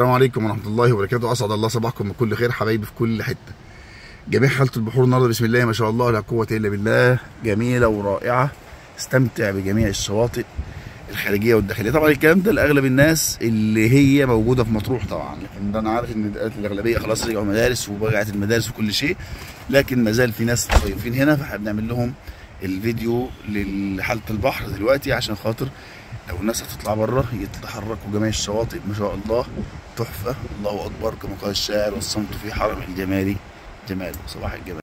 السلام عليكم ورحمة الله وبركاته. أسعد الله صباحكم بكل خير حبايبي في كل حتة. جميع حالة البحور النهارده بسم الله ما شاء الله لا قوة إلا بالله جميلة ورائعة. استمتع بجميع الشواطئ الخارجية والداخلية. طبعا الكلام ده لأغلب الناس اللي هي موجودة في مطروح طبعا، لكن ده أنا عارف إن الأغلبية خلاص رجعوا مدارس ورجعت المدارس وكل شيء، لكن ما زال في ناس ضيوفين هنا، فاحنا بنعمل لهم الفيديو لحالة البحر دلوقتي عشان خاطر لو الناس هتطلع بره يتحركوا. جميع الشواطئ ما شاء الله تحفه، الله اكبر كما قال الشاعر: والصمت في حرم الجمال جمال. صباح الجمال.